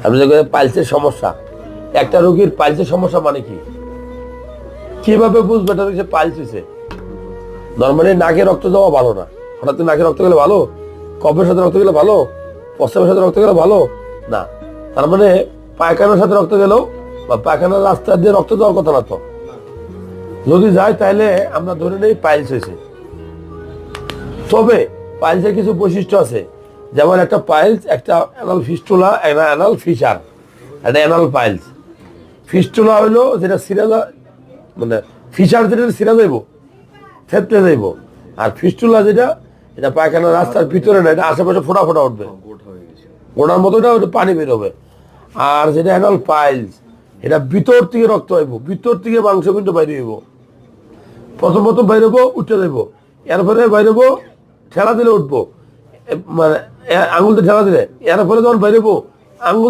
আপনি যখন পাইলসের সমস্যা, একটা রোগীর পাইলসের সমস্যা মানে কি, কিভাবে বুঝবে এটা হচ্ছে পাইলস হয়েছে? নর্মালি নাকে রক্ত যাওয়া ভালো না, হঠাৎ নাকে রক্ত গেলে ভালো, কফের সাথে রক্ত গেলে ভালো, প্রস্রাবের সাথে রক্ত গেলে ভালো না। তার মানে পায়খানার সাথে রক্ত গেলেও বা পায়খানার রাস্তা দিয়ে রক্ত যাওয়ার কথা না। তো যদি যায় তাহলে আমরা ধরে নেই পাইলস হয়েছে। তবে পাইলসের কিছু বৈশিষ্ট্য আছে, যেমন একটা পাইলস, একটা অ্যানাল ফিস্টুলা, একটা অ্যানাল ফিশার, একটা অ্যানাল পাইলস। ফিস্টুলা হইলো যেটা সিরা, মানে ফিশার যেটা সিরা যাইব, থেতলে যাইব। আর ফিস্টুলা যেটা, এটা পায়খানার রাস্তার ভিতরে না, এটা আশেপাশে ফোটা ফোটা উঠবে, গোড়ার মতো ওটা পানি বেরোবে। আর যেটা অ্যানাল পাইলস, এটা ভিতর থেকে রক্ত হইব, ভিতর থেকে মাংস কিন্তু বাইরে হইব। প্রথম বাইরে হবো, উঠে যাইব, এরপরে বাইরে হবো, ঠেলা দিলে উঠবো, মানে আঙুলতে ঠেলা দিলে, এরপরে যখন বাইরে হবো আঙুলতে